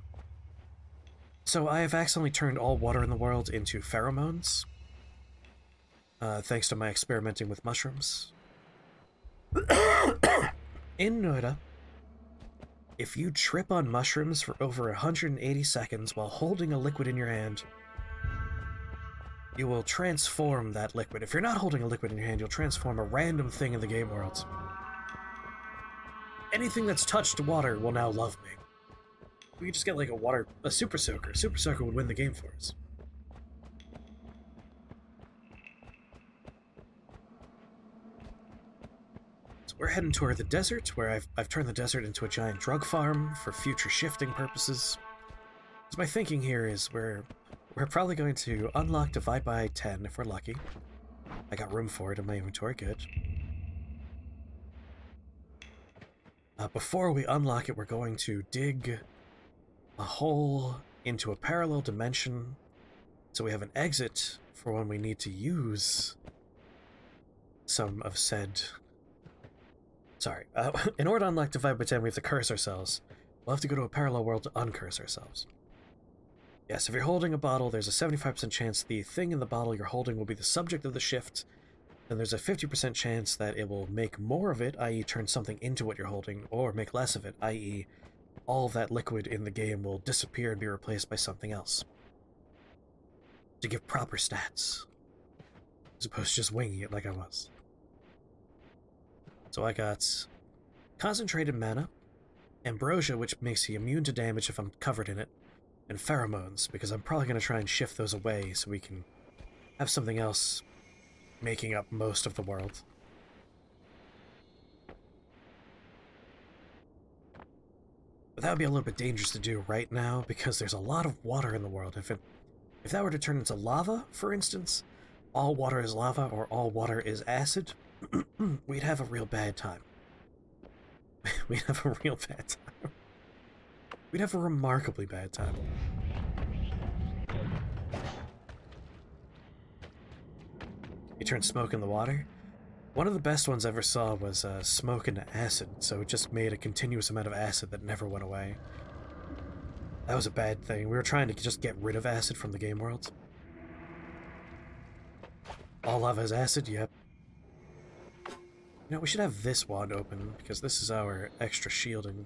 So I have accidentally turned all water in the world into pheromones. Thanks to my experimenting with mushrooms. In Noita, if you trip on mushrooms for over 180 seconds while holding a liquid in your hand, you will transform that liquid. If you're not holding a liquid in your hand, you'll transform a random thing in the game world. Anything that's touched water will now love me. We could just get like a super soaker. Super soaker would win the game for us. So we're heading toward the desert, where I've turned the desert into a giant drug farm for future shifting purposes. So my thinking here is we're probably going to unlock Divide by 10 if we're lucky. I got room for it in my inventory, good. Before we unlock it, we're going to dig a hole into a parallel dimension so we have an exit for when we need to use some of said... Sorry, in order to unlock Divide by 10, we have to curse ourselves. We'll have to go to a parallel world to uncurse ourselves. Yes, if you're holding a bottle, there's a 75% chance the thing in the bottle you're holding will be the subject of the shift, then there's a 50% chance that it will make more of it, i.e. turn something into what you're holding, or make less of it, i.e. all of that liquid in the game will disappear and be replaced by something else. To give proper stats, as opposed to just winging it like I was. So I got concentrated mana, ambrosia, which makes you immune to damage if I'm covered in it, and pheromones, because I'm probably going to try and shift those away so we can have something else making up most of the world. But that would be a little bit dangerous to do right now, because there's a lot of water in the world. If that were to turn into lava, for instance, all water is lava or all water is acid, we'd have a real bad time. We'd have a real bad time. We'd have a remarkably bad time. You turn smoke in the water? One of the best ones I ever saw was smoke into acid, so it just made a continuous amount of acid that never went away. That was a bad thing. We were trying to just get rid of acid from the game world. All lava is acid? Yep. You know, we should have this wand open, because this is our extra shielding.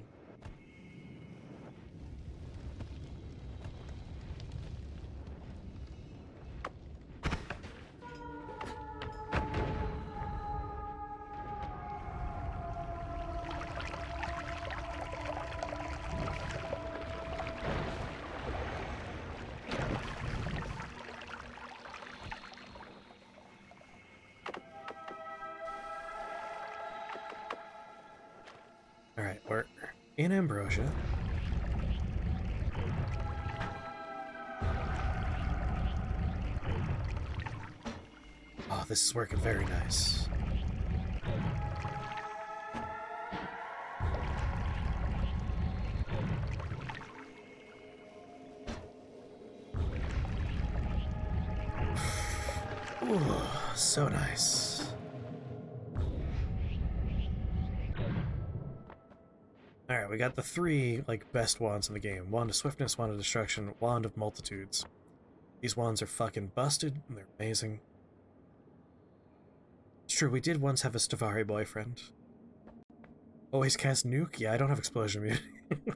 Alright, we're in Ambrosia. Oh, this is working very nice. Ooh, so nice. Alright, we got the three, like, best wands in the game. Wand of Swiftness, Wand of Destruction, Wand of Multitudes. These wands are fucking busted, and they're amazing. It's true, we did once have a Stavari boyfriend. Always cast Nuke? Yeah, I don't have Explosion immunity.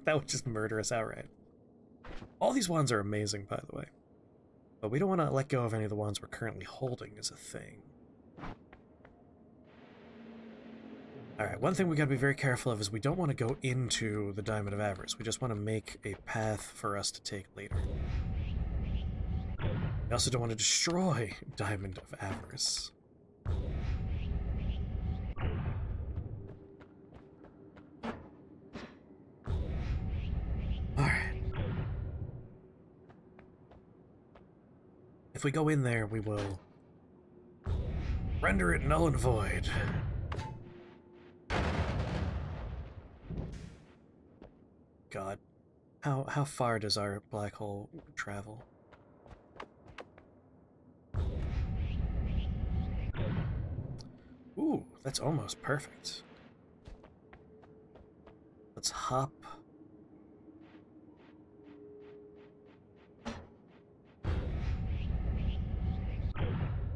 That would just murder us outright. All these wands are amazing, by the way. But we don't want to let go of any of the wands we're currently holding as a thing. Alright, one thing we gotta be very careful of is we don't want to go into the Diamond of Avarice. We just want to make a path for us to take later. We also don't want to destroy Diamond of Avarice. Alright. If we go in there, we will render it null and void. God. How far does our black hole travel? Ooh, that's almost perfect. Let's hop.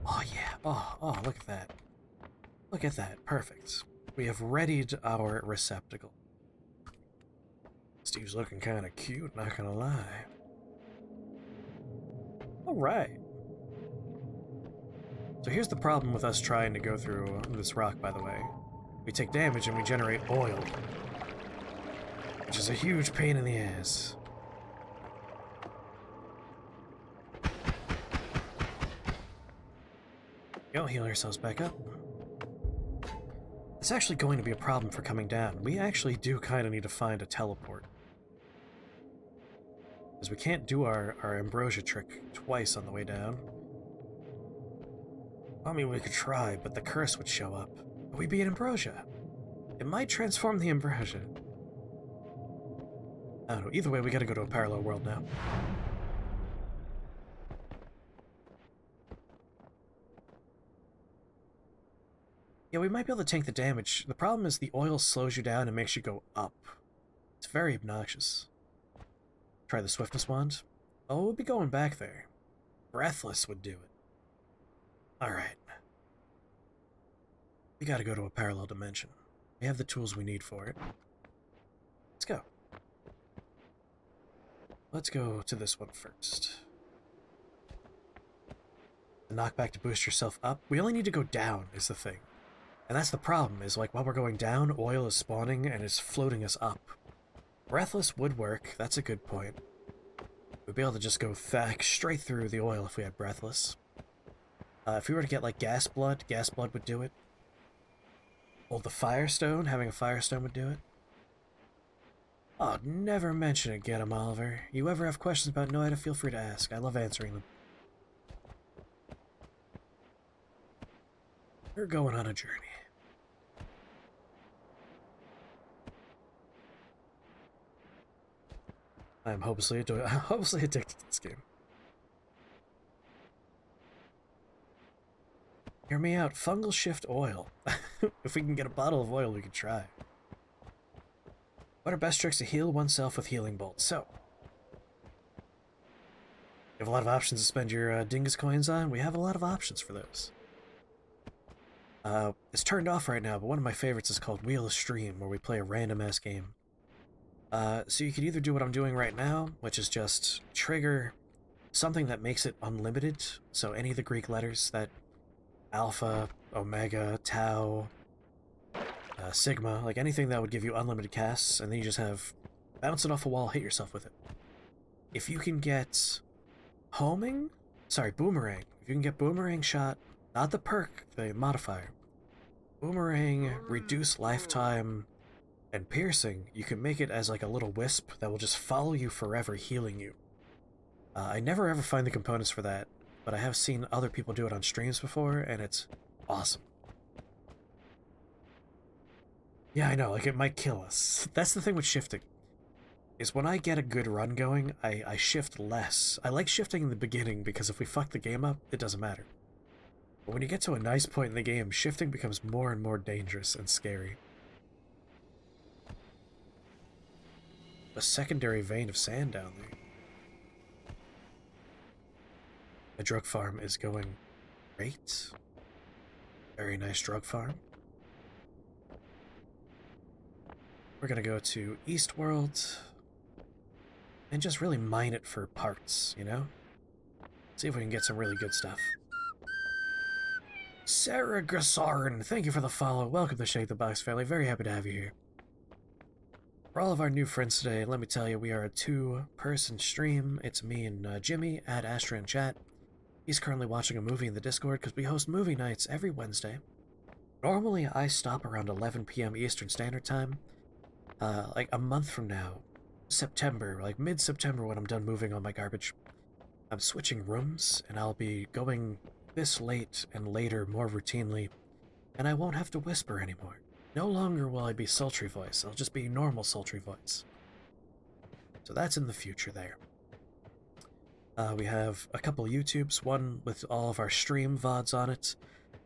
Oh yeah, oh, look at that. Look at that, perfect. We have readied our receptacle. Steve's looking kind of cute, not gonna lie. Alright. So here's the problem with us trying to go through this rock, by the way. We take damage and we generate oil, which is a huge pain in the ass. Go heal ourselves back up. It's actually going to be a problem for coming down. We actually do kind of need to find a teleport. Because we can't do our ambrosia trick twice on the way down. I mean, we could try, but the curse would show up. We'd be in ambrosia. It might transform the ambrosia. I don't know. Either way, we gotta go to a parallel world now. Yeah, we might be able to tank the damage. The problem is the oil slows you down and makes you go up. It's very obnoxious. Try the Swiftness Wand. Oh, we'll be going back there. Breathless would do it. Alright. We gotta go to a parallel dimension. We have the tools we need for it. Let's go. Let's go to this one first. The knockback to boost yourself up. We only need to go down, is the thing. And that's the problem, is like while we're going down, oil is spawning and it's floating us up. Breathless would work, that's a good point. We'd be able to just go straight through the oil if we had Breathless. If we were to get like gas blood would do it. Hold the Firestone, having a Firestone would do it. Oh, never mention it, Get 'em, Oliver. You ever have questions about Noita, feel free to ask. I love answering them. We're going on a journey. I'm hopelessly addicted to this game. Hear me out. Fungal shift oil. If we can get a bottle of oil, we could try. What are best tricks to heal oneself with healing bolts? So, you have a lot of options to spend your dingus coins on. We have a lot of options for those. It's turned off right now, but one of my favorites is called Wheel of Stream, where we play a random-ass game. So you could either do what I'm doing right now, which is just trigger something that makes it unlimited, so any of the Greek letters that Alpha, Omega, Tau, Sigma, like anything that would give you unlimited casts, and then you just have bounce it off a wall, hit yourself with it. If you can get Boomerang, if you can get Boomerang shot, not the perk, the modifier, Boomerang, reduce lifetime, And piercing, you can make it as like a little wisp that will just follow you forever, healing you. I never ever find the components for that, but I have seen other people do it on streams before, and it's awesome. Yeah, I know, like it might kill us. That's the thing with shifting. Is when I get a good run going, I shift less. I like shifting in the beginning because if we fuck the game up, it doesn't matter. But when you get to a nice point in the game, shifting becomes more and more dangerous and scary. A secondary vein of sand down there. The drug farm is going great. Very nice drug farm. We're gonna go to Eastworld and just really mine it for parts, you know? See if we can get some really good stuff. Sarah Grassarin, thank you for the follow. Welcome to Shake the Box family. Very happy to have you here. For all of our new friends today, let me tell you, we are a 2-person stream. It's me and Jimmy at Astra in chat. He's currently watching a movie in the Discord because we host movie nights every Wednesday. Normally, I stop around 11 p.m. Eastern Standard Time. Like a month from now, September, like mid-September when I'm done moving all my garbage, I'm switching rooms and I'll be going this late and later more routinely, and I won't have to whisper anymore. No longer will I be sultry voice, I'll just be normal sultry voice. So that's in the future there. We have a couple YouTubes, one with all of our stream VODs on it,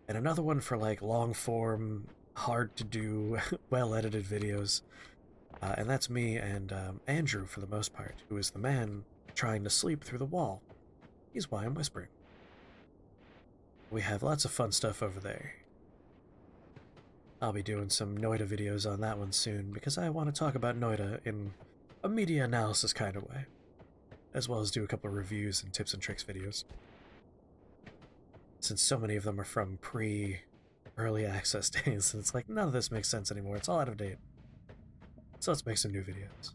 and another one for like long-form, hard-to-do, well-edited videos. And that's me and Andrew for the most part, who is the man trying to sleep through the wall. He's why I'm whispering. We have lots of fun stuff over there. I'll be doing some Noita videos on that one soon, because I want to talk about Noita in a media analysis kind of way, as well as do a couple of reviews and tips and tricks videos. Since so many of them are from pre-early access days, it's like none of this makes sense anymore, it's all out of date. So let's make some new videos.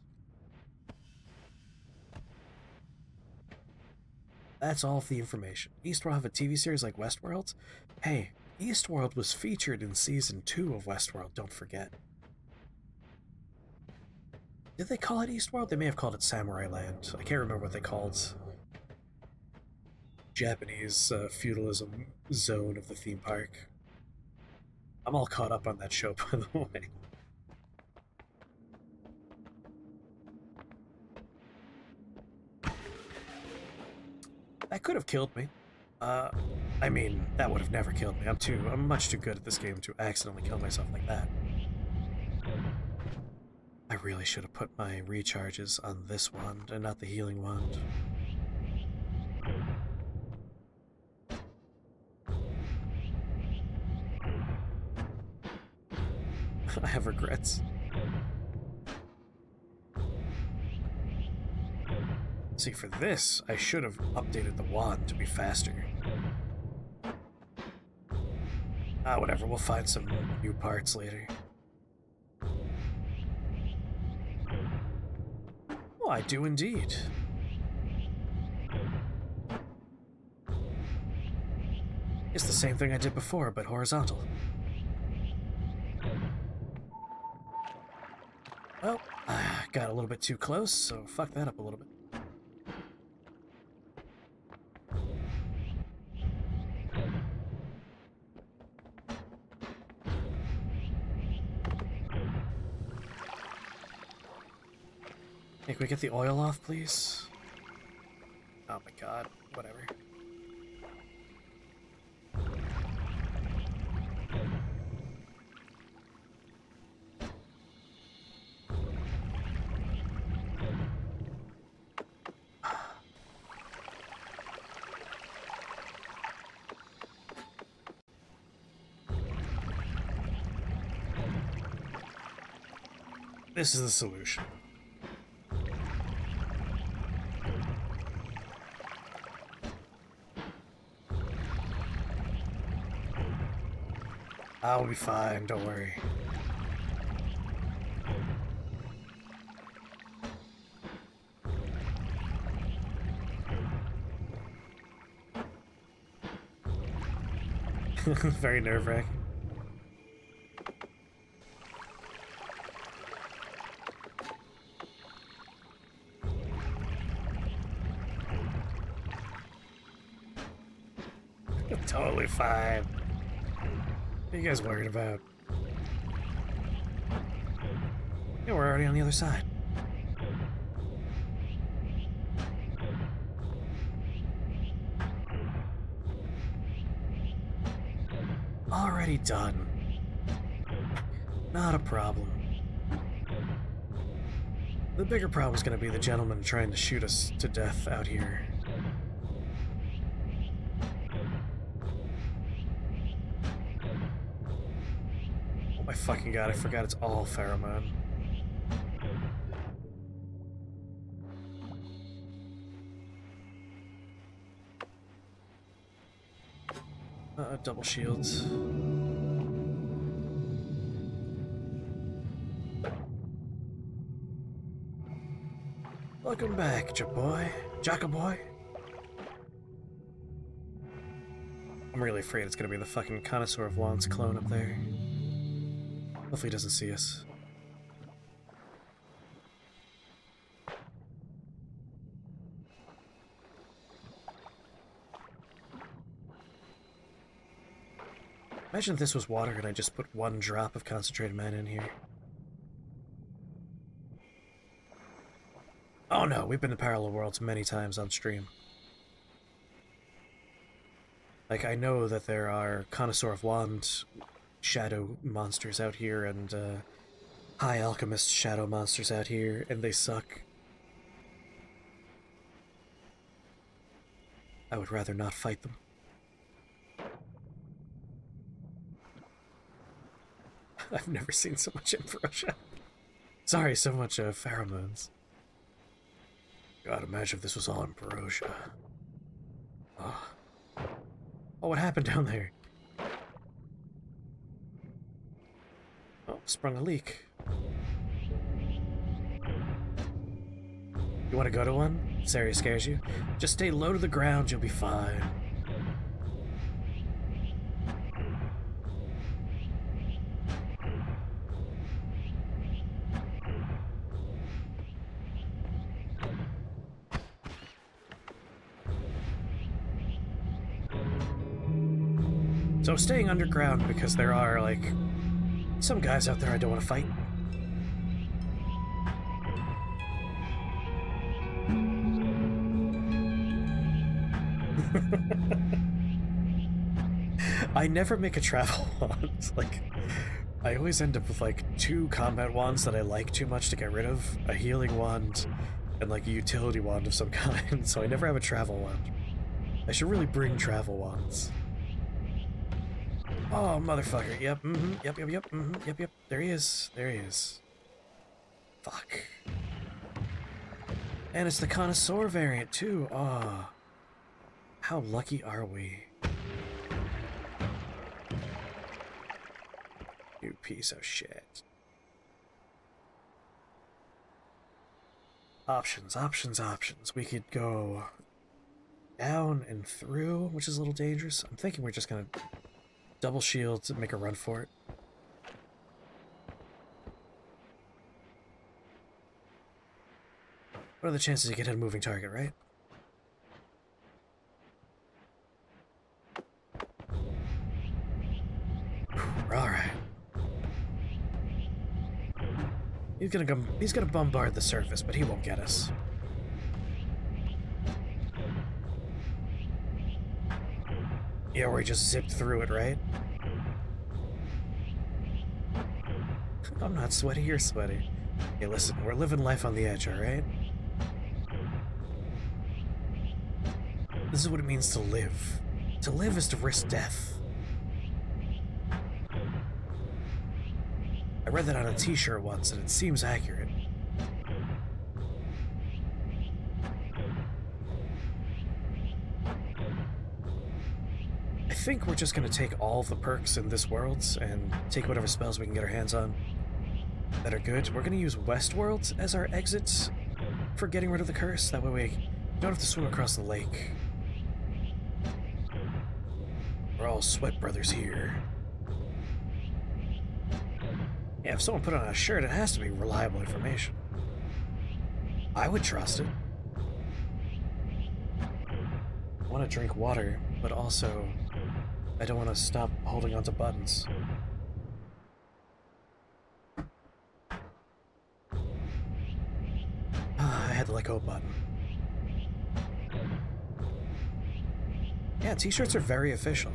That's all of the information. Eastworld have a TV series like Westworld? Hey, Eastworld was featured in Season 2 of Westworld, don't forget. Did they call it Eastworld? They may have called it Samurai Land. I can't remember what they called Japanese feudalism zone of the theme park. I'm all caught up on that show, by the way. That could have killed me. I mean, that would have never killed me. I'm much too good at this game to accidentally kill myself like that. I really should have put my recharges on this wand and not the healing wand. I have regrets. See, for this, I should have updated the wand to be faster. Ah, whatever, we'll find some new parts later. Oh, I do indeed. It's the same thing I did before, but horizontal. Well, I got a little bit too close, so fuck that up a little bit. Hey, can we get the oil off, please? Oh my god, whatever. This is the solution. I'll be fine, don't worry. Very nerve-wracking. totally fine. What are you guys worried about? Yeah, we're already on the other side. Already done. Not a problem. The bigger problem is going to be the gentleman trying to shoot us to death out here. Oh my fucking god, I forgot it's all pheromone. Double shields. Welcome back, Jocka boy. I'm really afraid it's gonna be the fucking Connoisseur of Wands clone up there. Hopefully he doesn't see us. Imagine if this was water and I just put 1 drop of concentrated mana in here. Oh no, we've been to Parallel Worlds many times on stream. Like, I know that there are Connoisseur of Wand shadow monsters out here and High Alchemist shadow monsters out here, and they suck. I would rather not fight them. I've never seen so much Ambrosia. Sorry, so much pheromones. God, imagine if this was all Ambrosia. Oh. Oh, what happened down there? Oh, sprung a leak. You want to go to one? This area scares you? Just stay low to the ground, you'll be fine. So staying underground because there are, like, some guys out there I don't want to fight. I never make a travel wand. Like, I always end up with, like, 2 combat wands that I like too much to get rid of. A healing wand and, like, a utility wand of some kind. So I never have a travel wand. I should really bring travel wands. Oh, motherfucker. Yep, yep. There he is. There he is. Fuck. And it's the Connoisseur variant, too. Ah. Oh. How lucky are we? You piece of shit. Options, options, options. We could go down and through, which is a little dangerous. I'm thinking we're just gonna double shield to make a run for it. What are the chances you get hit a moving target, right? Alright. He's gonna bombard the surface, but he won't get us. Yeah, where he just zipped through it, right? I'm not sweaty, you're sweaty. Hey, listen, we're living life on the edge, alright? This is what it means to live. To live is to risk death. I read that on a t-shirt once, and it seems accurate. I think we're just going to take all the perks in this world and take whatever spells we can get our hands on that are good. We're going to use Westworld as our exit for getting rid of the curse. That way we don't have to swim across the lake. We're all sweat brothers here. Yeah, if someone put on a shirt, it has to be reliable information. I would trust it. I want to drink water, but also I don't want to stop holding onto buttons. I had the let go button. Yeah, t-shirts are very official.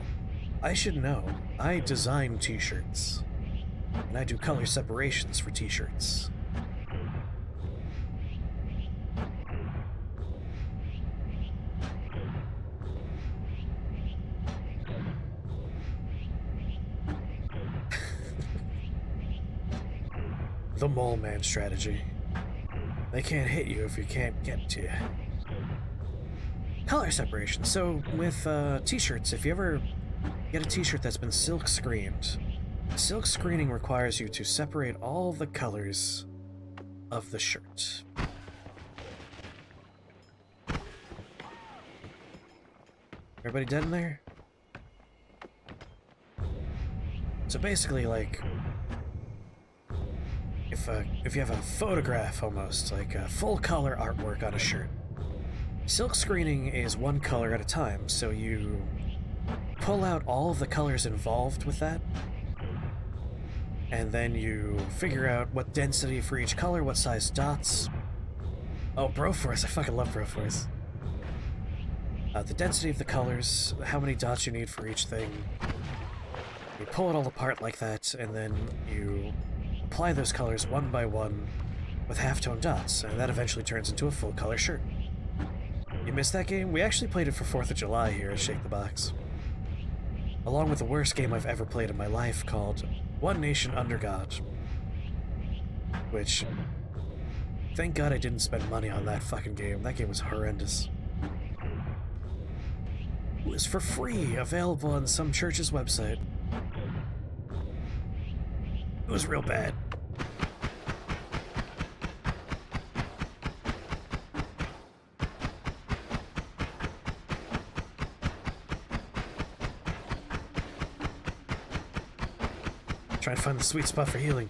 I should know. I design t-shirts. And I do color separations for t-shirts. The mole man strategy. They can't hit you if you can't get to you. Color separation. So with t-shirts, if you ever get a t-shirt that's been silk screened, silk screening requires you to separate all the colors of the shirt. Everybody dead in there? So basically, like, if you have a photograph almost, like a full color artwork on a shirt, silk screening is one color at a time, so you pull out all of the colors involved with that, and then you figure out what density for each color, what size dots. Oh, Broforce, I fucking love Broforce. The density of the colors, how many dots you need for each thing. You pull it all apart like that, and then you apply those colors one by one with halftone dots, and that eventually turns into a full color shirt. You missed that game? We actually played it for 4th of July here at Shake the Box. Along with the worst game I've ever played in my life called One Nation Under God. Which, thank God I didn't spend money on that fucking game. That game was horrendous. It was for free, available on some church's website. It was real bad. Trying to find the sweet spot for healing.